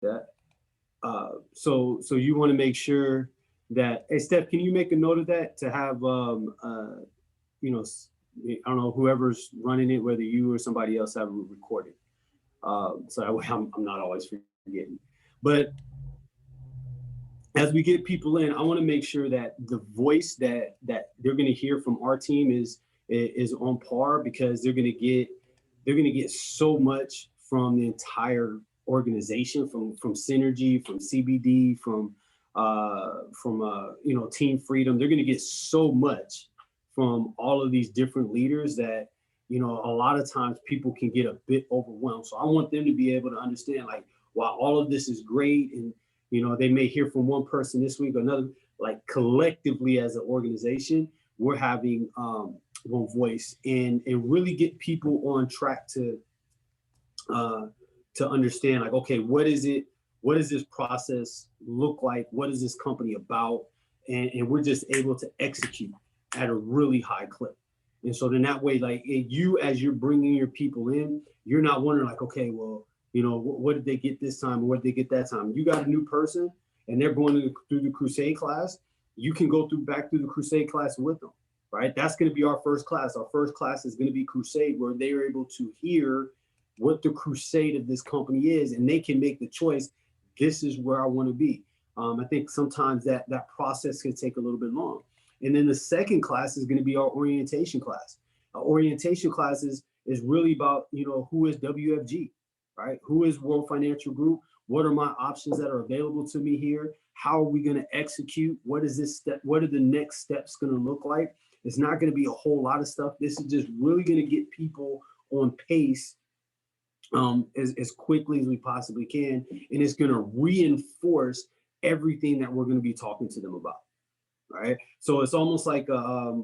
that. So you want to make sure that, hey, Steph, can you make a note of that to have, you know, I don't know, whoever's running it, whether you or somebody else have it recorded. So that way I'm not always forgetting. But as we get people in, I want to make sure that the voice that they're going to hear from our team is on par, because they're going to get so much from the entire organization, from synergy, from CBD, from you know, Team Freedom. They're going to get so much from all of these different leaders that, you know, a lot of times people can get a bit overwhelmed. So I want them to be able to understand, like, while all of this is great, and you know, they may hear from one person this week or another, like collectively as an organization, we're having one voice, and really get people on track uh, to understand, like, okay, what is it? What does this process look like? What is this company about? And we're just able to execute at a really high clip. And so then that way, like, you, as you're bringing your people in, you're not wondering, like, okay, well, you know, what did they get this time, or what did they get that time? You got a new person, and they're going through the Crusade class. You can go back through the Crusade class with them, right? That's going to be our first class. Our first class is going to be Crusade, where they are able to hear what the crusade of this company is, and they can make the choice. This is where I want to be. I think sometimes that process can take a little bit long. And then the second class is going to be our orientation class. Our orientation class is really about, you know, who is WFG, right? Who is World Financial Group? What are my options that are available to me here? How are we going to execute? What is this step? What are the next steps going to look like? It's not going to be a whole lot of stuff. This is just really going to get people on pace as quickly as we possibly can. And it's going to reinforce everything that we're going to be talking to them about. Right. So it's almost like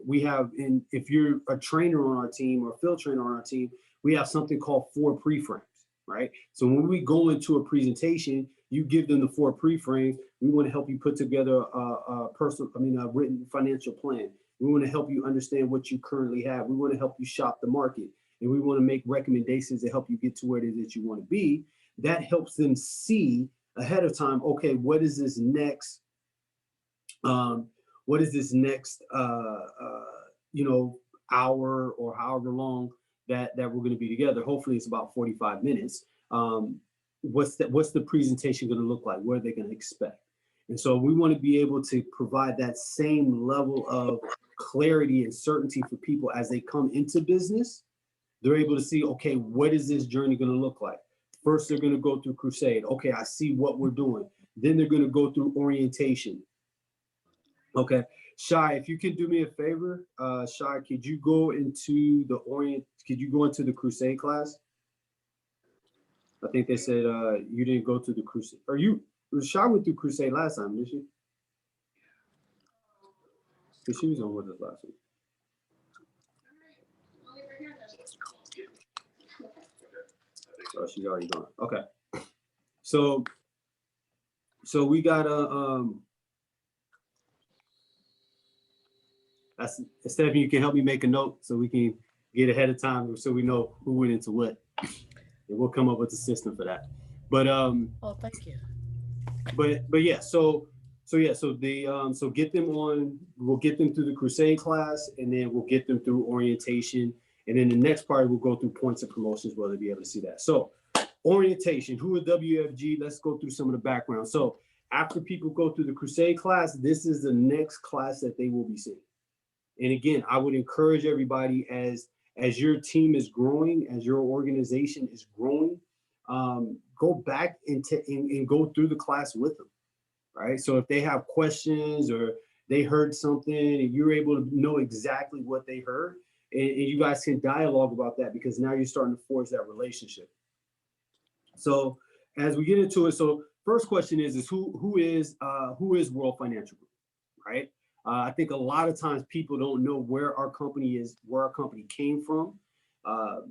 we have, if you're a trainer on our team or a field trainer on our team, we have something called 4 pre-frames. Right. So when we go into a presentation, you give them the 4 pre-frames. We want to help you put together a written financial plan. We want to help you understand what you currently have. We want to help you shop the market, and we want to make recommendations to help you get to where it is that you want to be. That helps them see ahead of time, okay, what is this next, um, you know, hour or however long that we're going to be together. Hopefully it's about 45 minutes. What's the presentation going to look like? What are they going to expect? And so we want to be able to provide that same level of clarity and certainty for people as they come into business. They're able to see, okay, what is this journey going to look like? First, they're going to go through Crusade. Okay, I see what we're doing. Then they're going to go through orientation. Okay, Shai, if you could do me a favor, Shai, could you go into the Crusade class? I think they said you didn't go to the Crusade. Shai went through Crusade last time, didn't she? Because she was on with us last week. Oh, she's already gone. Okay. So we got that's Stephanie, you can help me make a note so we can get ahead of time, so we know who went into what, and we'll come up with a system for that. But Oh, thank you. but yeah, so get them on. We'll get them through the Crusade class, and then we'll get them through orientation, and then the next part we'll go through points of promotions where they'll be able to see that. So orientation, who is WFG? Let's go through some of the background. So after people go through the Crusade class, this is the next class that they will be seeing. And again, I would encourage everybody, as your team is growing, as your organization is growing, go back and go through the class with them, right? So if they have questions or they heard something and you're able to know exactly what they heard, and you guys can dialogue about that, because now you're starting to forge that relationship. So as we get into it, so first question is who is World Financial Group, right? I think a lot of times people don't know where our company is, where our company came from.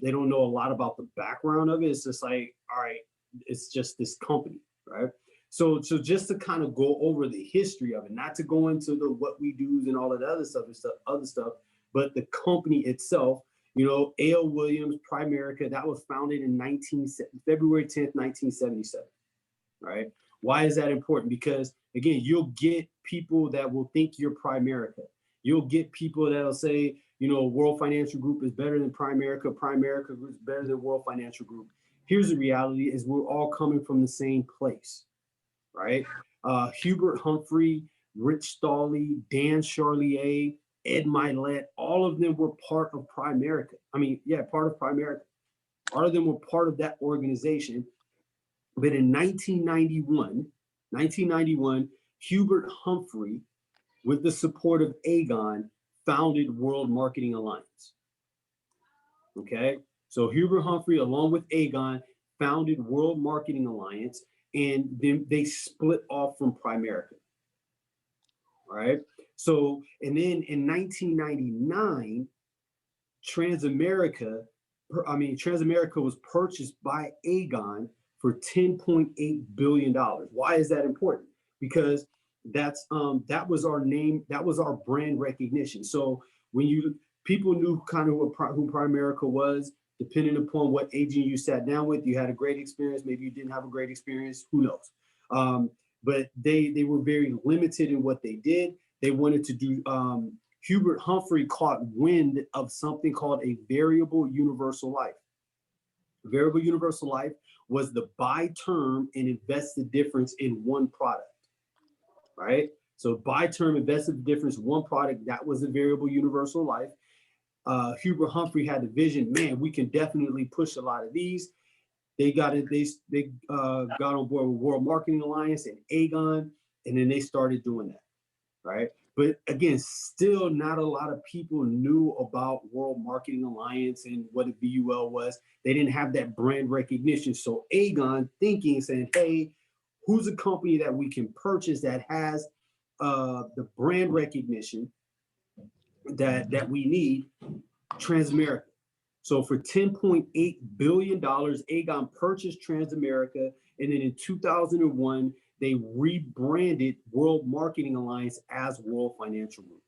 They don't know a lot about the background of it. It's just like, all right, it's just this company, right? So just to kind of go over the history of it, not to go into the what we do and all of the other stuff, but the company itself. You know, A.L. Williams, Primerica, that was founded in February 10th, 1977. right? Why is that important? Because again, you'll get people that will think you're Primerica. You'll get people that'll say, you know, World Financial Group is better than Primerica. Primerica Group is better than World Financial Group. Here's the reality: is we're all coming from the same place, right? Hubert Humphrey, Rich Stawley, Dan Charlier, Ed Milet, all of them were part of Primerica. I mean, yeah, part of Primerica. All of them were part of that organization. But in 1991, Hubert Humphrey, with the support of Aegon, founded World Marketing Alliance. Okay, so Hubert Humphrey, along with Aegon, founded World Marketing Alliance, and then they split off from Primerica. All right. So, and then in 1999, Transamerica, Transamerica was purchased by Aegon for $10.8 billion. Why is that important? Because that was our name, that was our brand recognition. So when people knew kind of who Primerica was, depending upon what agent you sat down with, you had a great experience, maybe you didn't have a great experience, who knows? But they were very limited in what they did. They wanted to do, Hubert Humphrey caught wind of something called a variable universal life. Variable universal life was the buy term and invest the difference in one product, right? So buy term, invest the difference, one product, that was the variable universal life. Hubert Humphrey had the vision, man, we can definitely push a lot of these. They got it, they got on board with World Marketing Alliance and Aegon, and then they started doing that, right? But again, still not a lot of people knew about World Marketing Alliance and what a VUL was. They didn't have that brand recognition. So Aegon thinking, saying, hey, who's a company that we can purchase that has the brand recognition that we need? Transamerica. So for $10.8 billion, Aegon purchased Transamerica, and then in 2001, they rebranded World Marketing Alliance as World Financial Group.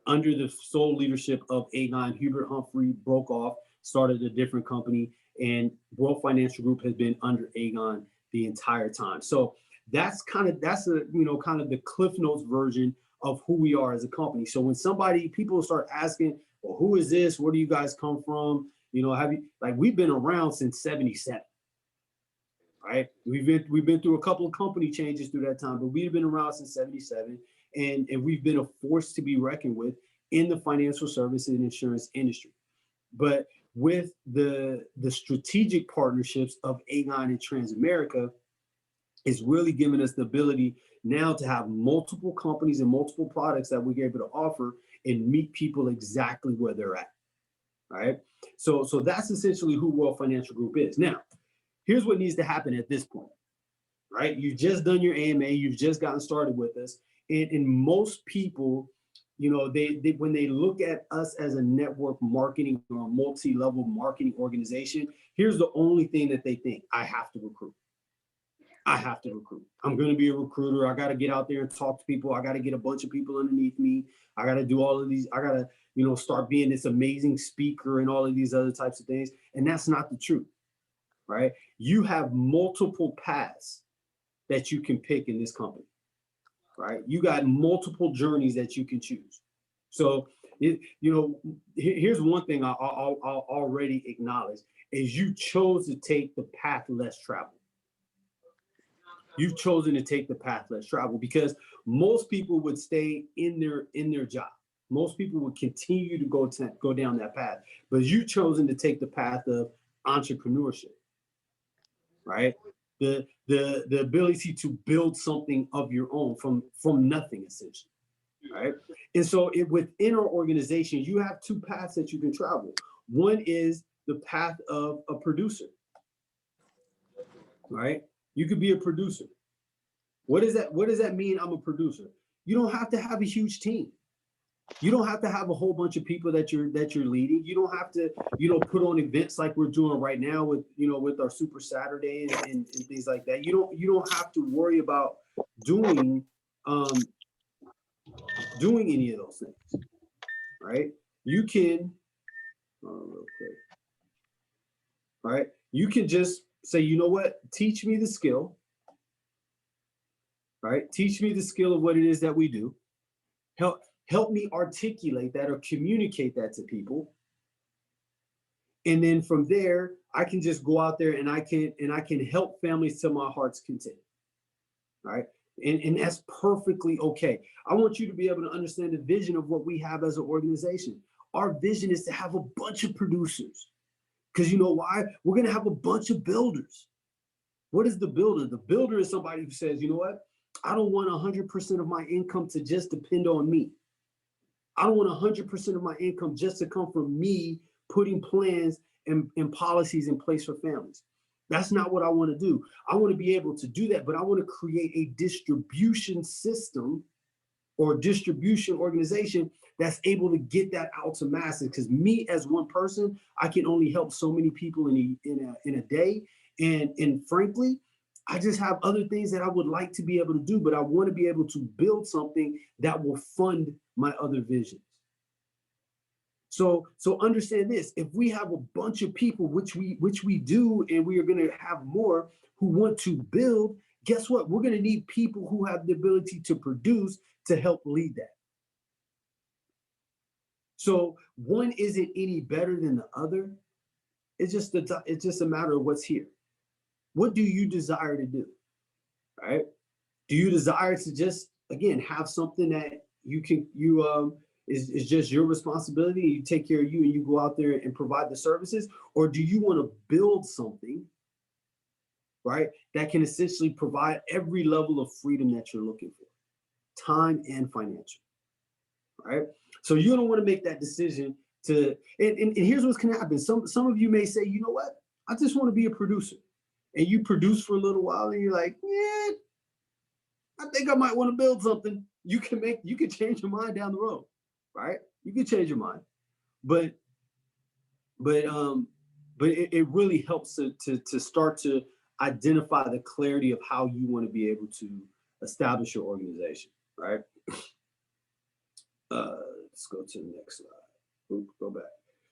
Under the sole leadership of Aegon, Hubert Humphrey broke off, started a different company, and World Financial Group has been under Aegon the entire time. So that's kind of the Cliff Notes version of who we are as a company. So when people start asking, well, who is this? Where do you guys come from? We've been around since 77. Right, we've been through a couple of company changes through that time, but we've been around since 77, and we've been a force to be reckoned with in the financial services and insurance industry. But with the strategic partnerships of Aegon and Transamerica, it's really given us the ability now to have multiple companies and multiple products that we're able to offer and meet people exactly where they're at. All right, so that's essentially who World Financial Group is. Now, here's what needs to happen at this point, right? You've just done your AMA, you've just gotten started with us. And most people, they when they look at us as a network marketing or a multi-level marketing organization, here's the only thing that they think: I have to recruit. I have to recruit. I'm going to be a recruiter. I got to get out there and talk to people. I got to get a bunch of people underneath me. I got to do all of these. I got to, start being this amazing speaker and all of these other types of things. And that's not the truth. Right? You have multiple paths that you can pick in this company, right? You got multiple journeys that you can choose. So, here's one thing I'll already acknowledge is you chose to take the path less traveled. You've chosen to take the path less traveled because most people would stay in their job. Most people would continue to go down that path, but you've chosen to take the path of entrepreneurship. Right? The ability to build something of your own from nothing, essentially. Right? And so within our organization, you have two paths that you can travel. One is the path of a producer. Right? You could be a producer. What does that mean? I'm a producer. You don't have to have a huge team. You don't have to have a whole bunch of people that you're leading. You don't have to, put on events like we're doing right now with our Super Saturday and things like that. You don't have to worry about doing any of those things, right? You can, real quick, right? You can just say, you know what? Teach me the skill. right? Teach me the skill of what it is that we do. Help me articulate that or communicate that to people. And then from there, I can just go out there and I can help families to my heart's content. Right. And that's perfectly okay. I want you to be able to understand the vision of what we have as an organization. Our vision is to have a bunch of producers. Because you know why? We're going to have a bunch of builders. What is the builder? The builder is somebody who says, you know what? I don't want 100% of my income to just depend on me. I don't want 100% of my income just to come from me putting plans and policies in place for families. That's not what I want to do. I want to be able to do that, but I want to create a distribution system or distribution organization that's able to get that out to masses. Because me as one person, I can only help so many people in a day. And frankly, I just have other things that I would like to be able to do, but I want to be able to build something that will fund my other visions. So understand this: if we have a bunch of people, which we do, and we are going to have more who want to build, guess what? We're going to need people who have the ability to produce to help lead that. So one isn't any better than the other. It's just a matter of what's here. What do you desire to do? Right? Do you desire to just again have something that is just your responsibility, you take care of you and you go out there and provide the services? Or do you want to build something, right, that can essentially provide every level of freedom that you're looking for, time and financial, right? So you're going to want to make that decision and here's what's going to happen. Some of you may say, you know what, I just want to be a producer. And you produce for a little while and you're like, yeah, I think I might want to build something. You can change your mind down the road, right? You can change your mind, but it really helps to start to identify the clarity of how you want to be able to establish your organization, right? Let's go to the next slide. Oops, go back.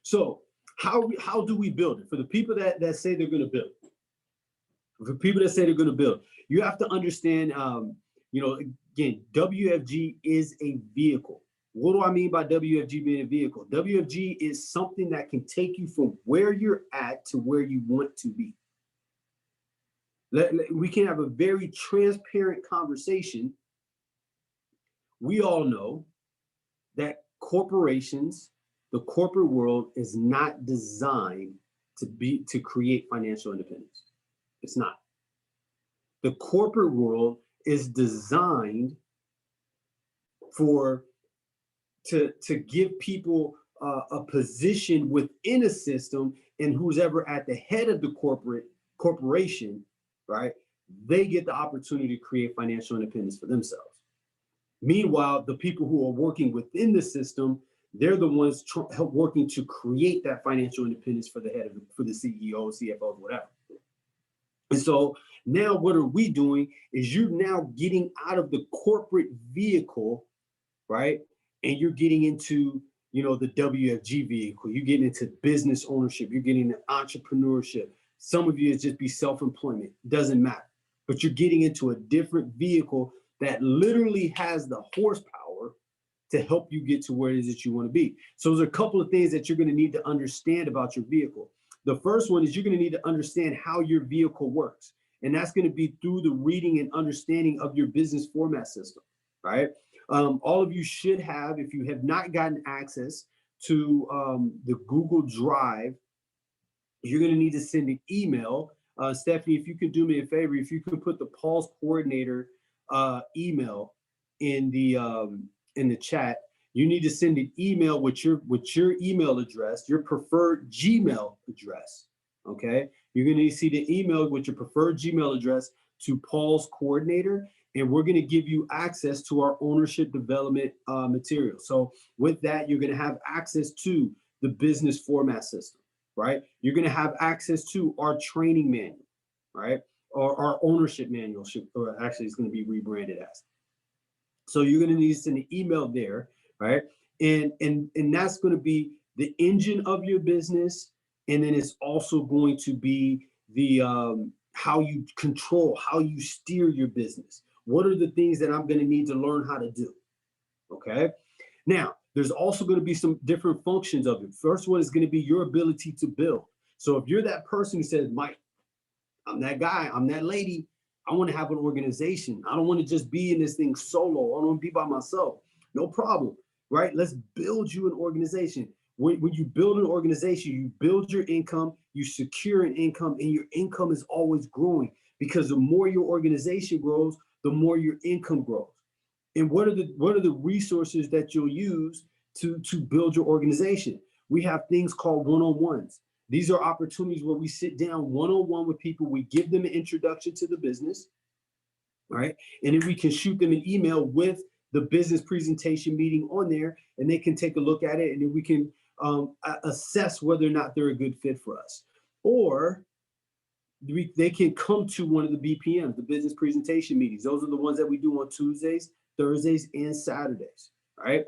So how do we build it? For the people that say they're going to build, for people that say they're going to build, you have to understand. Again, WFG is a vehicle. What do I mean by WFG being a vehicle? WFG is something that can take you from where you're at to where you want to be. We can have a very transparent conversation. We all know that corporations, the corporate world, is not designed to create financial independence. It's not. The corporate world is designed to give people a position within a system, and who's ever at the head of the corporation, right? They get the opportunity to create financial independence for themselves. Meanwhile, the people who are working within the system, they're the ones working to create that financial independence for for the CEO, CFO, whatever. And so now what are we doing is you're now getting out of the corporate vehicle, right? And you're getting into, the WFG vehicle. You're getting into business ownership. You're getting into entrepreneurship. Some of you is just be self-employment. Doesn't matter. But you're getting into a different vehicle that literally has the horsepower to help you get to where it is that you want to be. So there's a couple of things that you're going to need to understand about your vehicle. The first one is you're going to need to understand how your vehicle works. And that's going to be through the reading and understanding of your business format system, right? All of you should have, if you have not gotten access to the Google Drive, you're going to need to send an email. Stephanie, if you could do me a favor, if you could put the Pulse Coordinator email in the chat. You need to send an email with your email address, your preferred Gmail address. Okay, you're going to see the email with your preferred Gmail address to Pulse Coordinator, and we're going to give you access to our ownership development material. So with that, you're going to have access to the business format system, right? You're going to have access to our training manual, right? Or our ownership manual, or actually it's going to be rebranded as. So you're going to need to send an email there, right? And that's going to be the engine of your business. And then it's also going to be the how you control, how you steer your business. What are the things that I'm going to need to learn how to do? Okay. Now, there's also going to be some different functions of it. First one is going to be your ability to build. So if you're that person who says, Mike, I'm that guy, I'm that lady, I want to have an organization. I don't want to just be in this thing solo. I don't want to be by myself. No problem, right? Let's build you an organization. When you build an organization, you build your income, you secure an income, and your income is always growing, because the more your organization grows, the more your income grows. And what are the resources that you'll use to build your organization? We have things called one-on-ones. These are opportunities where we sit down one-on-one with people. We give them an introduction to the business, right? And then we can shoot them an email with the business presentation meeting on there, and they can take a look at it, and then we can assess whether or not they're a good fit for us. Or they can come to one of the BPMs, the business presentation meetings. Those are the ones that we do on Tuesdays, Thursdays, and Saturdays, right?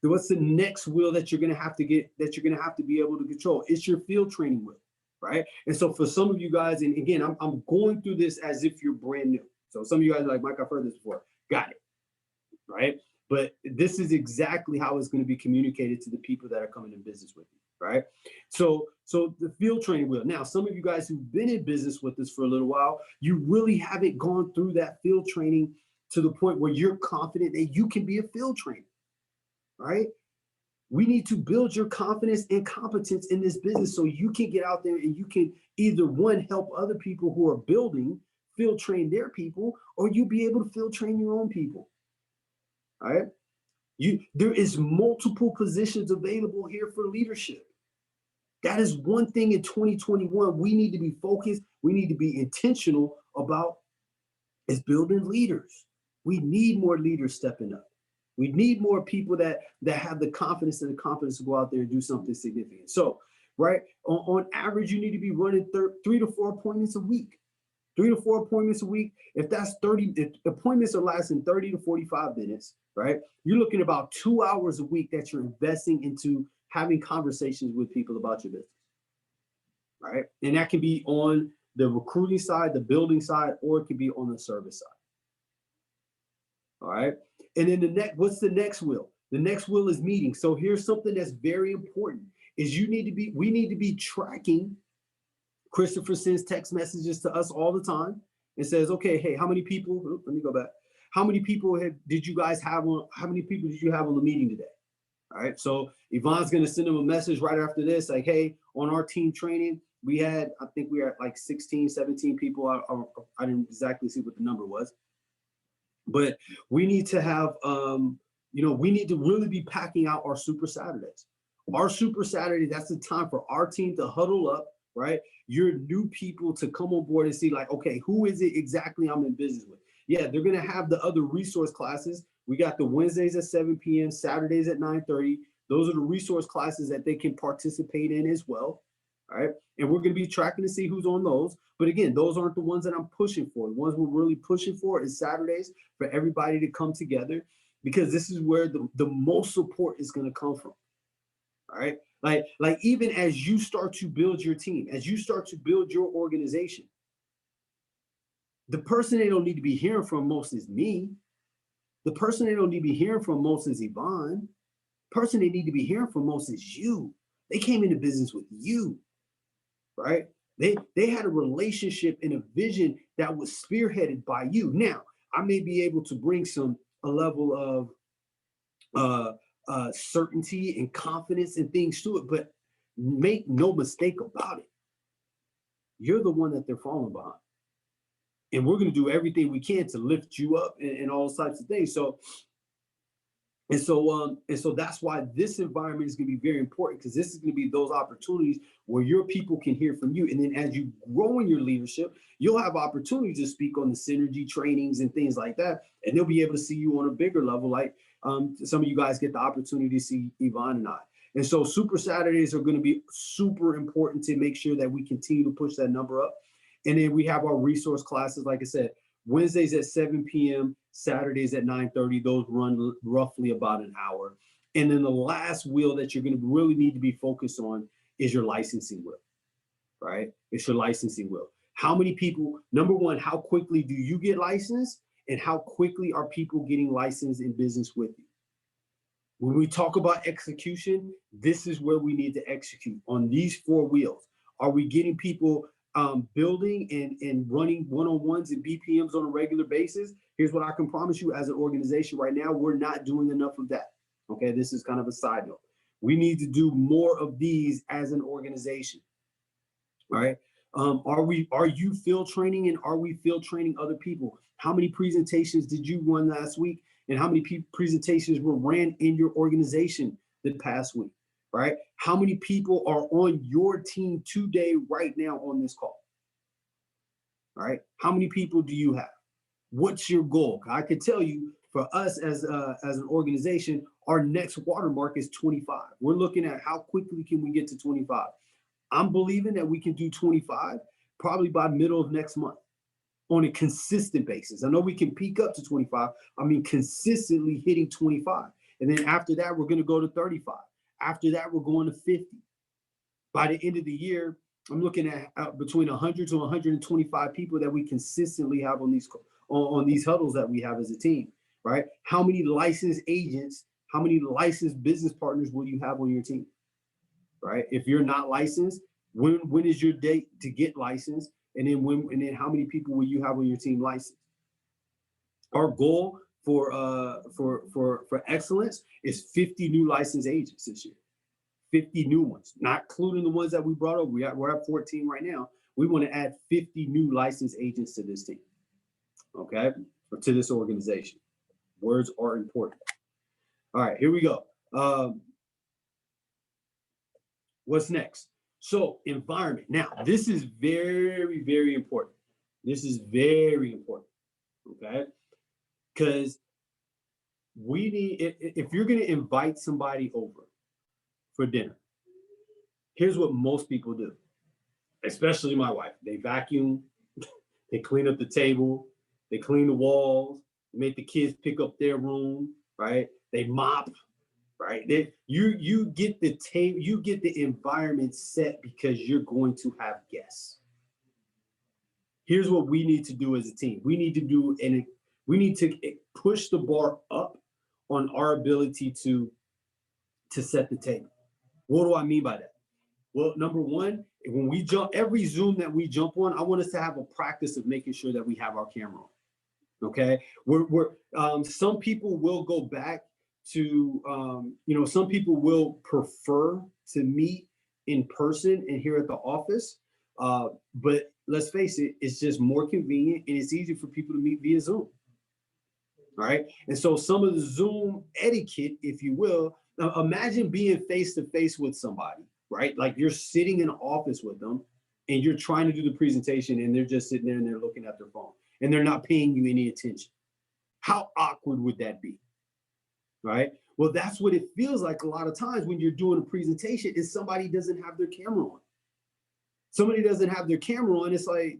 What's the next wheel that you're going to have to get, that you're going to have to be able to control? It's your field training wheel, right? And so for some of you guys, and again, I'm going through this as if you're brand new. So some of you guys are like, Mike, I've heard this before. Got it, right? But this is exactly how it's going to be communicated to the people that are coming in business with you, right? So the field training wheel. Now, some of you guys who've been in business with us for a little while, you really haven't gone through that field training to the point where you're confident that you can be a field trainer, right? We need to build your confidence and competence in this business so you can get out there and you can either, one, help other people who are building, field train their people, or you be able to field train your own people. All right. There is multiple positions available here for leadership. That is one thing in 2021 we need to be focused, we need to be intentional about, is building leaders. We need more leaders stepping up. We need more people that have the confidence and the competence to go out there and do something significant. So, right, on average, you need to be running 3 to 4 appointments a week. 3 to 4 appointments a week. If that's 30, if appointments are lasting 30 to 45 minutes, right? You're looking about 2 hours a week that you're investing into having conversations with people about your business, right? And that can be on the recruiting side, the building side, or it can be on the service side. All right. And then what's the next wheel? The next wheel is meetings. So here's something that's very important: is we need to be tracking. Christopher sends text messages to us all the time and says, okay, hey, how many people, let me go back. How many people did you have on the meeting today? All right. So Yvonne's going to send them a message right after this, like, hey, on our team training, I think we had like 16, 17 people. I didn't exactly see what the number was. But we need to have, we need to really be packing out our Super Saturdays. Our Super Saturday, that's the time for our team to huddle up, right? Your new people to come on board and see, like, okay, who is it exactly I'm in business with? Yeah, they're going to have the other resource classes. We got the Wednesdays at 7 p.m., Saturdays at 9:30. Those are the resource classes that they can participate in as well. All right. And we're going to be tracking to see who's on those. But again, those aren't the ones that I'm pushing for. The ones we're really pushing for is Saturdays for everybody to come together, because this is where the most support is going to come from. All right. Like even as you start to build your team, as you start to build your organization, the person they don't need to be hearing from most is me. The person they don't need to be hearing from most is Yvonne. The person they need to be hearing from most is you. They came into business with you. Right? They had a relationship and a vision that was spearheaded by you. Now, I may be able to bring a level of certainty and confidence and things to it, but make no mistake about it. You're the one that they're falling behind. And we're going to do everything we can to lift you up and all types of things. So that's why this environment is going to be very important, because this is going to be those opportunities where your people can hear from you. And then as you grow in your leadership, you'll have opportunities to speak on the synergy trainings and things like that. And they'll be able to see you on a bigger level, like some of you guys get the opportunity to see Yvonne and I. And so Super Saturdays are going to be super important to make sure that we continue to push that number up. And then we have our resource classes, like I said, Wednesdays at 7 p.m., Saturdays at 9:30. Those run roughly about an hour. And then the last wheel that you're going to really need to be focused on is your licensing wheel, right? It's your licensing wheel. How many people, number one, how quickly do you get licensed? and how quickly are people getting licensed in business with you? When we talk about execution, this is where we need to execute on these four wheels. Are we getting people building and running one-on-ones and BPMs on a regular basis? Here's what I can promise you as an organization right now, we're not doing enough of that. Okay, this is kind of a side note. We need to do more of these as an organization. All right. Are you field training, and are we field training other people? How many presentations did you run last week? And how many presentations were ran in your organization the past week? Right? How many people are on your team today, right now on this call? All right. How many people do you have? What's your goal? I could tell you for us as an organization, our next watermark is 25. We're looking at how quickly can we get to 25. I'm believing that we can do 25 probably by middle of next month on a consistent basis. I know we can peak up to 25. I mean, consistently hitting 25. And then after that, we're going to go to 35. After that, we're going to 50. By the end of the year, I'm looking at between 100 to 125 people that we consistently have on these huddles that we have as a team, right? How many licensed agents, how many licensed business partners will you have on your team? Right? If you're not licensed, when is your date to get licensed? And then how many people will you have on your team licensed? Our goal for excellence is 50 new licensed agents this year. 50 new ones, not including the ones that we brought over. We're at 14 right now. We want to add 50 new licensed agents to this team. Okay? Or to this organization. Words are important. All right, here we go. What's next? So environment. Now, this is very, very important. This is very important, okay? Because we need, if you're going to invite somebody over for dinner, here's what most people do, especially my wife. They vacuum, they clean up the table, they clean the walls, make the kids pick up their room, right? They mop. Right? You get the table, you get the environment set because you're going to have guests. Here's what we need to do as a team. We need to push the bar up on our ability to set the table. What do I mean by that? Well, number one, when we jump, every Zoom that we jump on, I want us to have a practice of making sure that we have our camera on. Okay, some people will go back to some people will prefer to meet in person and here at the office, but let's face it, it's just more convenient and it's easy for people to meet via Zoom. All right, and so some of the Zoom etiquette, if you will, now imagine being face to face with somebody, right? Like you're sitting in an office with them and you're trying to do the presentation and they're just sitting there and they're looking at their phone and they're not paying you any attention. How awkward would that be? Right? Well, that's what it feels like a lot of times when you're doing a presentation is somebody doesn't have their camera on. Somebody doesn't have their camera on. It's like,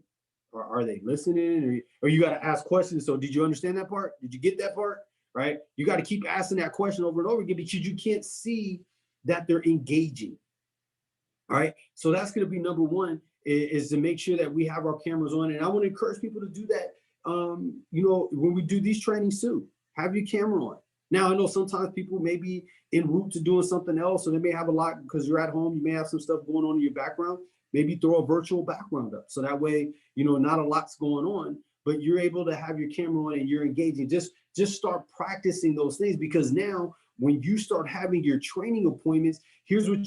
are they listening? Or you got to ask questions. So did you understand that part? Did you get that part? Right? You got to keep asking that question over and over again because you can't see that they're engaging. All right. So that's going to be number one is to make sure that we have our cameras on. And I want to encourage people to do that. When we do these trainings too, have your camera on. Now, I know sometimes people may be en route to doing something else, so they may have a lot because you're at home. You may have some stuff going on in your background. Maybe throw a virtual background up. So that way, not a lot's going on, but you're able to have your camera on and you're engaging. Just start practicing those things because now when you start having your training appointments, here's what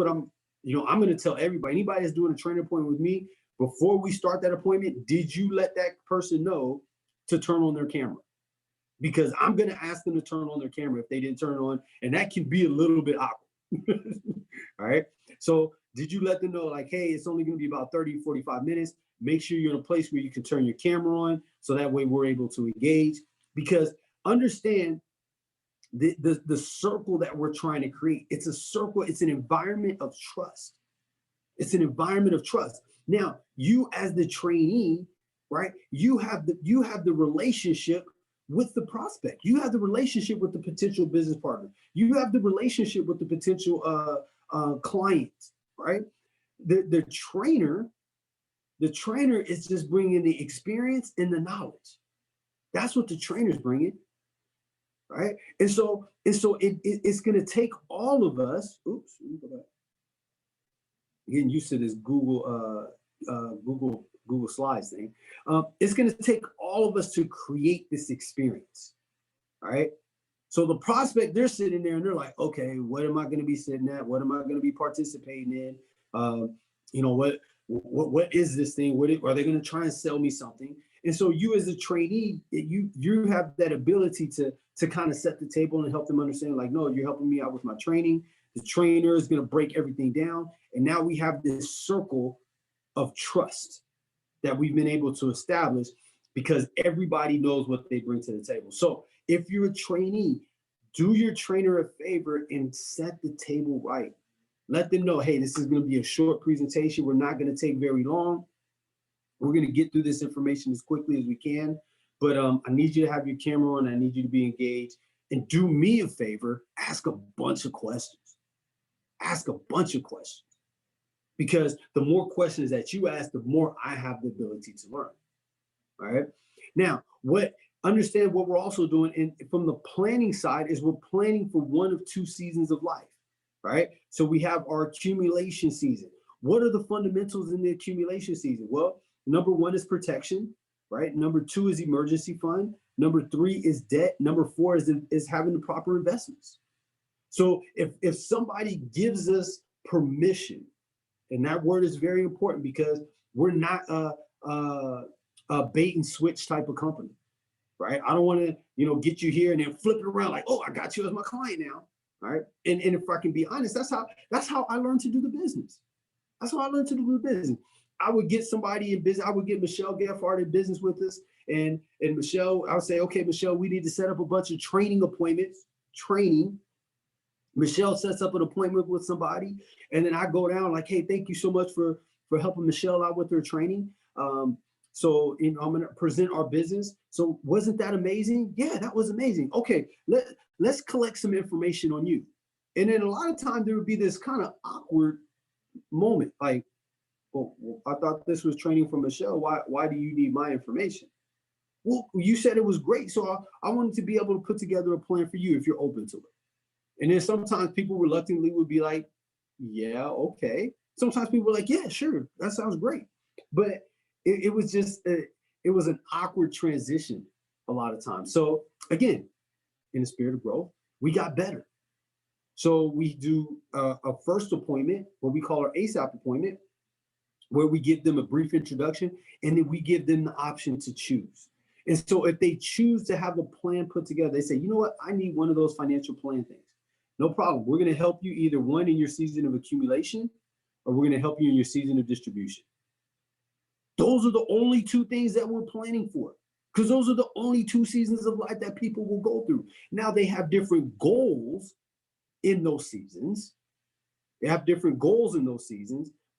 I'm going to tell everybody. Anybody that's doing a training appointment with me, before we start that appointment, did you let that person know to turn on their camera? Because I'm going to ask them to turn on their camera if they didn't turn it on, and that can be a little bit awkward. All right. So did you let them know like, hey, it's only going to be about 30, 45 minutes. Make sure you're in a place where you can turn your camera on so that way we're able to engage. Because understand the circle that we're trying to create. It's a circle. It's an environment of trust. It's an environment of trust. Now, you as the trainee, right, you have the relationship with the prospect. You have the relationship with the potential business partner. You have the relationship with the potential client, right? The trainer is just bringing the experience and the knowledge. That's what the trainer's bringing, right? And so it's going to take all of us. Oops, let me go back. Getting used to this Google Slides thing. It's going to take all of us to create this experience, all right? So the prospect, they're sitting there and they're like, okay, what am I going to be sitting at? What am I going to be participating in? You know, what is this thing? Are they going to try and sell me something? And so you as a trainee, you have that ability to kind of set the table and help them understand, like, no, you're helping me out with my training. The trainer is going to break everything down. And now we have this circle of trust that we've been able to establish because everybody knows what they bring to the table. So if you're a trainee, do your trainer a favor and set the table right. Let them know, hey, this is going to be a short presentation. We're not going to take very long. We're going to get through this information as quickly as we can. But I need you to have your camera on. I need you to be engaged. And do me a favor, ask a bunch of questions. Ask a bunch of questions. Because the more questions that you ask, the more I have the ability to learn. All right. Now, understand what we're also doing from the planning side is we're planning for one of two seasons of life. Right. So we have our accumulation season. What are the fundamentals in the accumulation season? Well, number one is protection. Right. Number two is emergency fund. Number three is debt. Number four is having the proper investments. So if somebody gives us permission, and that word is very important because we're not a bait and switch type of company, right? I don't want to, get you here and then flip it around like, oh, I got you as my client now, right? And if I can be honest, that's how I learned to do the business. That's how I learned to do the business. I would get somebody in business. I would get Michelle Geffard in business with us, and Michelle, I would say, okay, Michelle, we need to set up a bunch of training appointments. Michelle sets up an appointment with somebody, and then I go down like, hey, thank you so much for helping Michelle out with her training. So I'm going to present our business. So wasn't that amazing? Yeah, that was amazing. Okay, let's collect some information on you. And then a lot of times there would be this kind of awkward moment, like, well, I thought this was training for Michelle. Why do you need my information? Well, you said it was great, so I wanted to be able to put together a plan for you if you're open to it. And then sometimes people reluctantly would be like, yeah, okay. Sometimes people were like, yeah, sure, that sounds great. But it was just, it was an awkward transition a lot of times. So again, in the spirit of growth, we got better. So we do a first appointment, what we call our ASAP appointment, where we give them a brief introduction, and then we give them the option to choose. And so if they choose to have a plan put together, they say, you know what, I need one of those financial plan things. No problem. We're going to help you either one in your season of accumulation, or we're going to help you in your season of distribution. Those are the only two things that we're planning for, because those are the only two seasons of life that people will go through. Now they have different goals in those seasons.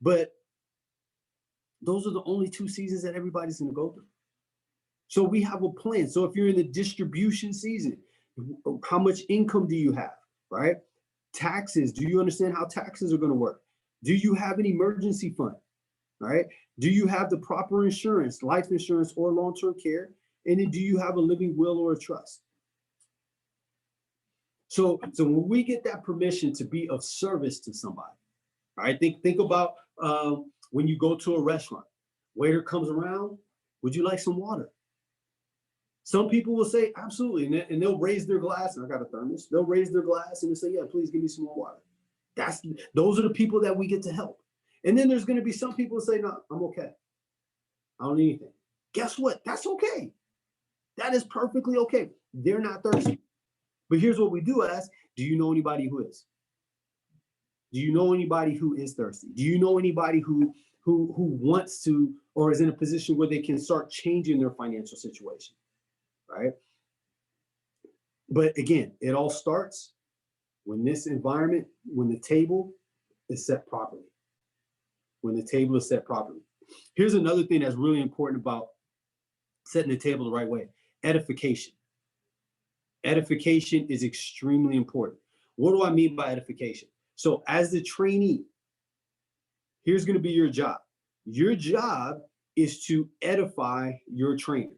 But those are the only two seasons that everybody's going to go through. So we have a plan. So if you're in the distribution season, how much income do you have? Right? Taxes. Do you understand how taxes are going to work? Do you have an emergency fund? Right? Do you have the proper insurance, life insurance or long-term care? And then do you have a living will or a trust? So when we get that permission to be of service to somebody, all right, think about when you go to a restaurant, waiter comes around, would you like some water? Some people will say, absolutely, and they'll raise their glass, and I got a thermos, they'll raise their glass and they'll say, yeah, please give me some more water. Those are the people that we get to help. And then there's going to be some people who say, no, I'm okay. I don't need anything. Guess what? That's okay. That is perfectly okay. They're not thirsty. But here's what we do ask, do you know anybody who is? Do you know anybody who is thirsty? Do you know anybody who wants to or is in a position where they can start changing their financial situation? Right? But again, it all starts when this environment, when the table is set properly. When the table is set properly. Here's another thing that's really important about setting the table the right way. Edification. Edification is extremely important. What do I mean by edification? So as the trainee, here's going to be your job. Your job is to edify your trainer.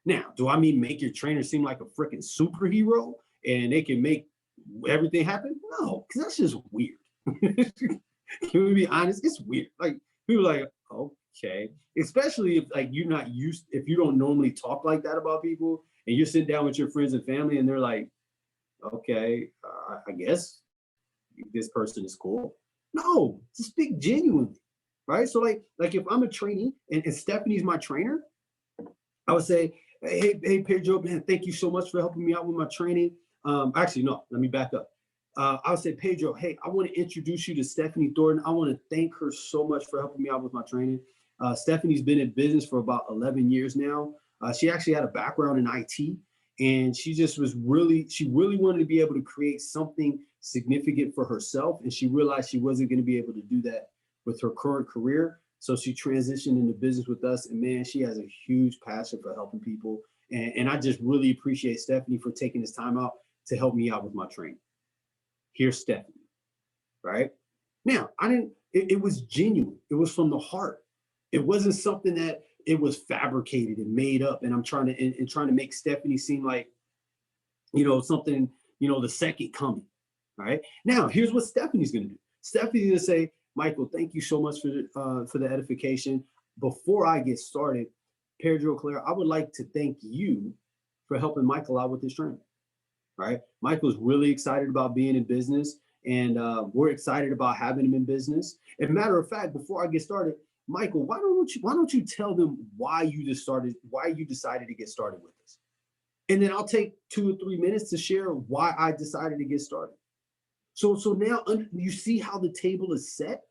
Now, do I mean make your trainer seem like a freaking superhero and they can make everything happen? No, because that's just weird. Can we be honest? It's weird. Like people are like, okay, especially if like you're not used, if you don't normally talk like that about people, and you're sitting down with your friends and family, and they're like, okay, I guess this person is cool. No, just speak genuinely, right? So like if I'm a trainee and Stephanie's my trainer, I would say, hey Pedro, man, thank you so much for helping me out with my training. Actually, no, let me back up. I would say, Pedro, hey, I want to introduce you to Stephanie Thornton. I want to thank her so much for helping me out with my training. Stephanie's been in business for about 11 years now. She actually had a background in IT, and she really wanted to be able to create something significant for herself. And she realized she wasn't going to be able to do that with her current career. So she transitioned into business with us. And man, she has a huge passion for helping people. And I just really appreciate Stephanie for taking this time out to help me out with my training. Here's Stephanie, right? Now, it was genuine. It was from the heart. It wasn't something that it was fabricated and made up. And I'm trying to make Stephanie seem like, something, the second coming. All right. Now, here's what Stephanie's going to do. Stephanie's going to say, Michael, thank you so much for the edification. Before I get started, Pedro Claire, I would like to thank you for helping Michael out with his training. Right? Michael's really excited about being in business, and we're excited about having him in business. As a matter of fact, before I get started, Michael, why don't you tell them why you decided to get started with us? And then I'll take 2 or 3 minutes to share why I decided to get started. So now you see how the table is set,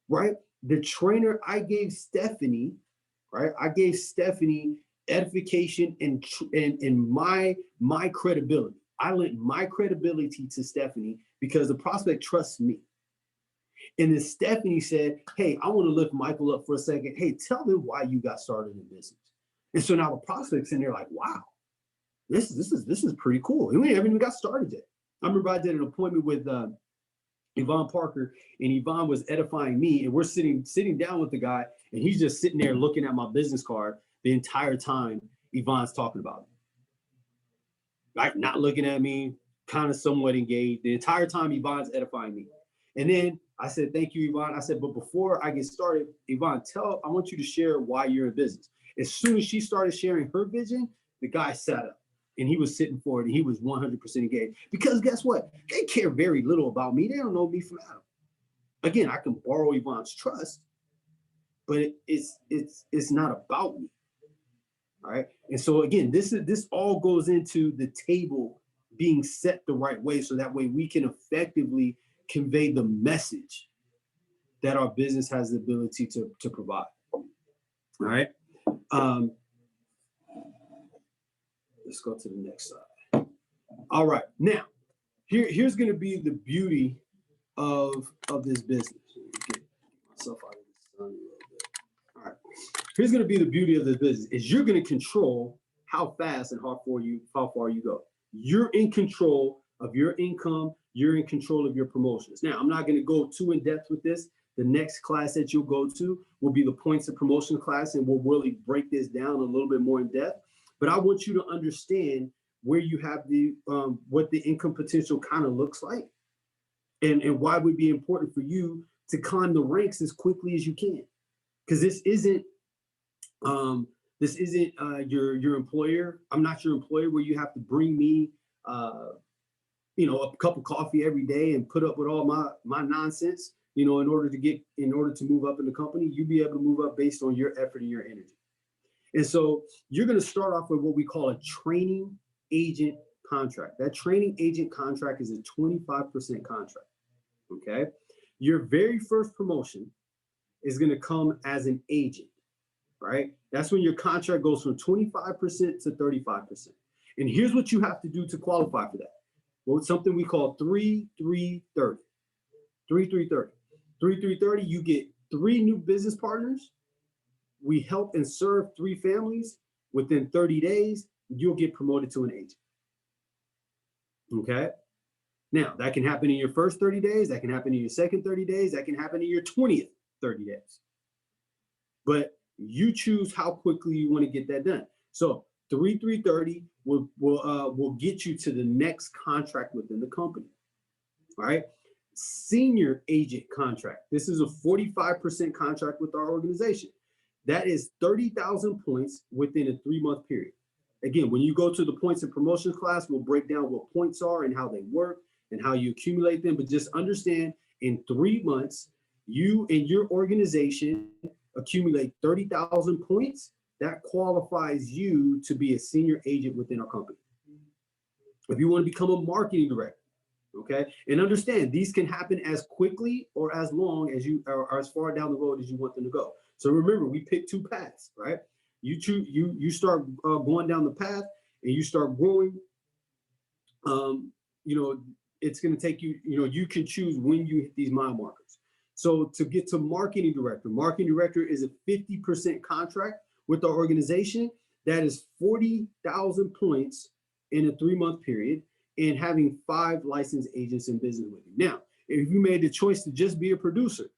right? The trainer I gave Stephanie, right? I gave Stephanie edification and my credibility. I lent my credibility to Stephanie because the prospect trusts me. And then Stephanie said, hey, I want to lift Michael up for a second. Hey, tell them why you got started in business. And so now the prospect's in there like, wow, this is pretty cool. And we haven't even got started yet. I remember I did an appointment with Yvonne Parker, and Yvonne was edifying me, and we're sitting down with the guy, and he's just sitting there looking at my business card the entire time Yvonne's talking about it. Like not looking at me, kind of somewhat engaged. The entire time Yvonne's edifying me. And then I said, thank you, Yvonne. I said, but before I get started, Yvonne, I want you to share why you're in business. As soon as she started sharing her vision, the guy sat up. And he was sitting for it, and he was 100% engaged. Because guess what? They care very little about me. They don't know me from Adam. Again, I can borrow Yvonne's trust, but it's not about me. All right. And so again, this all goes into the table being set the right way, so that way we can effectively convey the message that our business has the ability to provide. All right. Let's go to the next slide. All right. Now, here's going to be the beauty of this business. Get myself out of the sun a little bit. All right. Here's going to be the beauty of this business is you're going to control how fast and how far you go. You're in control of your income. You're in control of your promotions. Now, I'm not going to go too in depth with this. The next class that you'll go to will be the points of promotion class, and we'll really break this down a little bit more in depth. But I want you to understand where you have what the income potential kind of looks like, and why it would be important for you to climb the ranks as quickly as you can. Because this isn't your employer. I'm not your employer where you have to bring me a cup of coffee every day and put up with all my nonsense, in order to move up in the company. You'll be able to move up based on your effort and your energy. And so you're going to start off with what we call a training agent contract. That training agent contract is a 25% contract. Okay. Your very first promotion is going to come as an agent, right? That's when your contract goes from 25% to 35%. And here's what you have to do to qualify for that. Well, it's something we call 3-3-30. 3-3-30. 3-3-30, you get 3 new business partners. We help and serve 3 families. Within 30 days, you'll get promoted to an agent. Okay? Now, that can happen in your first 30 days. That can happen in your second 30 days. That can happen in your 20th 30 days. But you choose how quickly you want to get that done. So 3330 will get you to the next contract within the company. All right. Senior agent contract. This is a 45% contract with our organization. That is 30,000 points within a 3-month period. Again, when you go to the points and promotions class, we'll break down what points are and how they work and how you accumulate them. But just understand, in 3 months, you and your organization accumulate 30,000 points. That qualifies you to be a senior agent within our company. If you want to become a marketing director, okay, and understand these can happen as quickly or as long as you or as far down the road as you want them to go. So remember, we pick 2 paths, right? You choose, you start going down the path and you start growing. You know, it's going to take you, you know, you can choose when you hit these mile markers. So to get to marketing director is a 50% contract with our organization. That is 40,000 points in a 3-month period and having 5 licensed agents in business with you. Now, if you made the choice to just be a producer,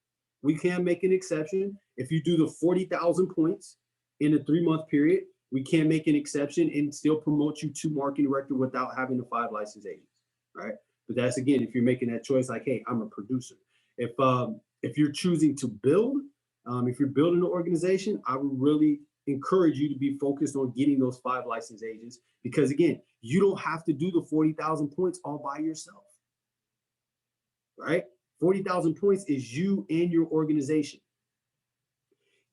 we can make an exception. If you do the 40,000 points in a 3-month period, we can make an exception and still promote you to marketing director without having the 5 licensed agents, right? But that's, again, if you're making that choice, like, hey, I'm a producer. If you're choosing to build, if you're building an organization, I would really encourage you to be focused on getting those 5 licensed agents, because again, you don't have to do the 40,000 points all by yourself, right? 40,000 points is you and your organization.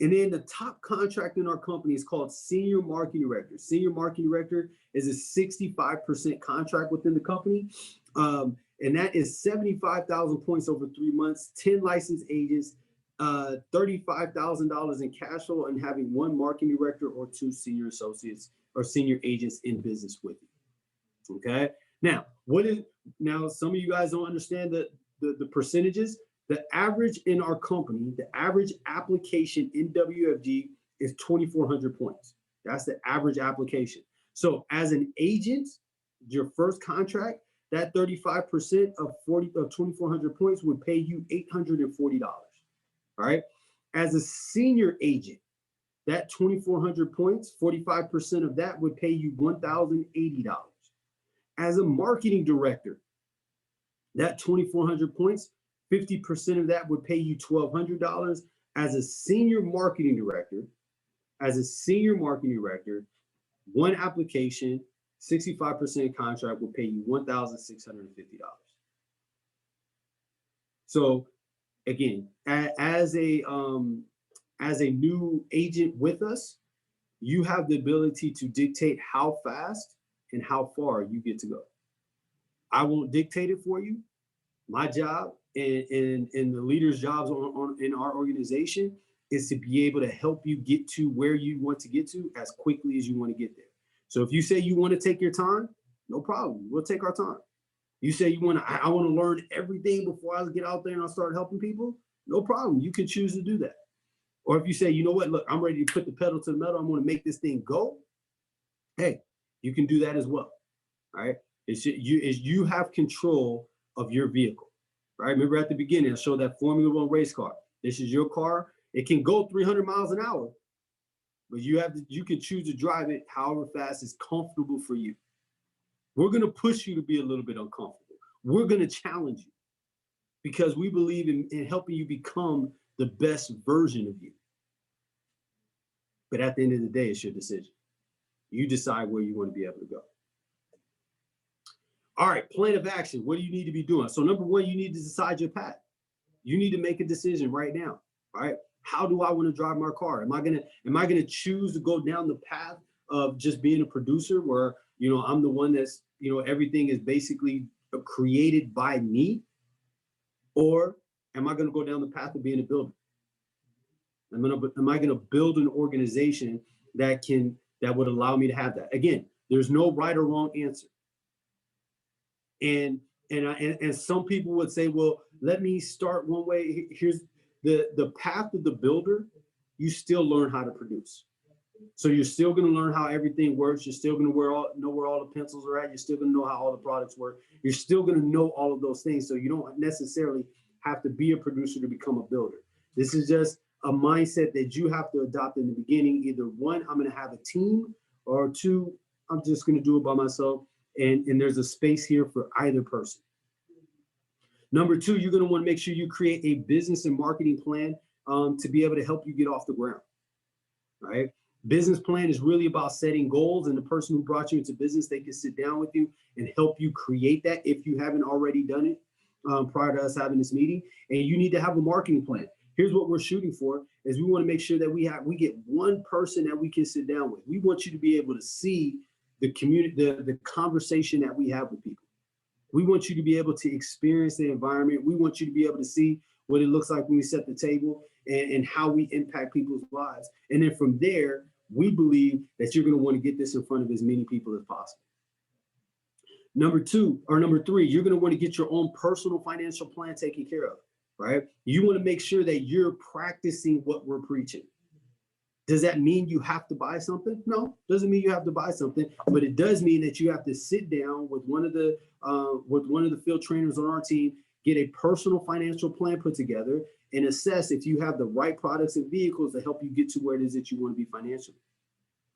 And then the top contract in our company is called Senior Marketing Director. Senior Marketing Director is a 65% contract within the company. And that is 75,000 points over 3 months, 10 licensed agents, $35,000 in cash flow, and having 1 marketing director or 2 senior associates or senior agents in business with you. Okay. Now, some of you guys don't understand the percentages. The average in our company, the average application in WFG is 2,400 points. That's the average application. So as an agent, your first contract, that 35% of 2,400 points would pay you $840. All right. As a senior agent, that 2,400 points, 45% of that would pay you $1,080. As a marketing director, that 2,400 points, 50% of that would pay you $1,200. As a senior marketing director, one application, 65% contract will pay you $1,650. So again, as a new agent with us, you have the ability to dictate how fast and how far you get to go. I won't dictate it for you. My job and the leaders' jobs in our organization is to be able to help you get to where you want to get to as quickly as you want to get there. So if you say you want to take your time, no problem. We'll take our time. You say I want to learn everything before I get out there and I start helping people, no problem. You can choose to do that. Or if you say, you know what, look, I'm ready to put the pedal to the metal, I'm going to make this thing go. Hey, you can do that as well. All right. You have control of your vehicle, right? Remember at the beginning, I showed that Formula One race car. This is your car. It can go 300 miles an hour, but you can choose to drive it however fast is comfortable for you. We're going to push you to be a little bit uncomfortable. We're going to challenge you because we believe in helping you become the best version of you. But at the end of the day, it's your decision. You decide where you want to be able to go. All right, plan of action. What do you need to be doing? So number 1, you need to decide your path. You need to make a decision right now. All right. How do I want to drive my car? Am I gonna choose to go down the path of just being a producer where, I'm the one that's, everything is basically created by me? Or am I going to go down the path of being a builder? Am I going to build an organization that would allow me to have that? Again, there's no right or wrong answer. And some people would say, well, let me start one way. Here's the path of the builder. You still learn how to produce. So you're still going to learn how everything works. You're still going to know where all the pencils are at. You're still going to know how all the products work. You're still going to know all of those things. So you don't necessarily have to be a producer to become a builder. This is just a mindset that you have to adopt in the beginning. Either 1, I'm going to have a team, or two, I'm just going to do it by myself. And there's a space here for either person. Number two, you're going to want to make sure you create a business and marketing plan to be able to help you get off the ground, right? Business plan is really about setting goals, and the person who brought you into business, they can sit down with you and help you create that if you haven't already done it prior to us having this meeting. And you need to have a marketing plan. Here's what we're shooting for: is we want to make sure that we get one person that we can sit down with. We want you to be able to see the community, the conversation that we have with people. We want you to be able to experience the environment. We want you to be able to see what it looks like when we set the table and how we impact people's lives. And then from there, we believe that you're going to want to get this in front of as many people as possible. Number three, you're going to want to get your own personal financial plan taken care of, right? You want to make sure that you're practicing what we're preaching. Does that mean you have to buy something? No, doesn't mean you have to buy something, but it does mean that you have to sit down with one of the field trainers on our team, get a personal financial plan put together, and assess if you have the right products and vehicles to help you get to where it is that you want to be financially.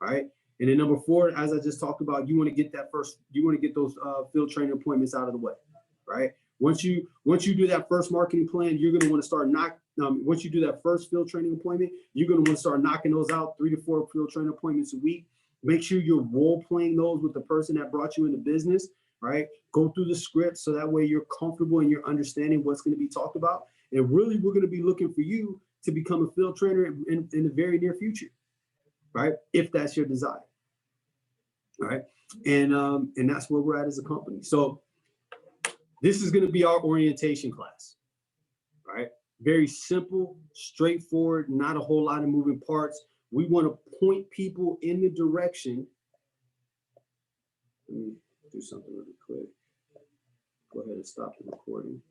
All right. And then number four, as I just talked about, you want to get those field training appointments out of the way, right? Once you do that first marketing plan, you're going to want to start once you do that first field training appointment, you're going to want to start knocking those out, 3 to 4 field training appointments a week. Make sure you're role playing those with the person that brought you into business, right? Go through the script so that way you're comfortable and you're understanding what's going to be talked about. And really, we're going to be looking for you to become a field trainer in the very near future, right? If that's your desire, right? And that's where we're at as a company. So this is going to be our orientation class, right? Very simple, straightforward, not a whole lot of moving parts. We want to point people in the direction. Let me do something really quick. Go ahead and stop the recording.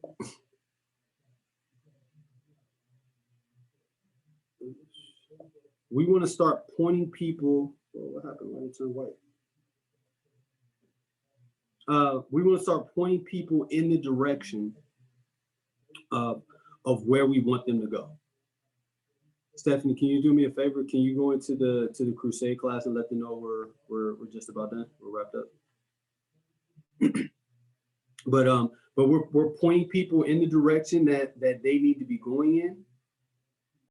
We want to start pointing people. Oh, what happened? Why did it turn white? We want to start pointing people in the direction of where we want them to go. Stephanie, can you do me a favor? Can you go into the Crusade class and let them know we're just about done? We're wrapped up. But we're pointing people in the direction that they need to be going in,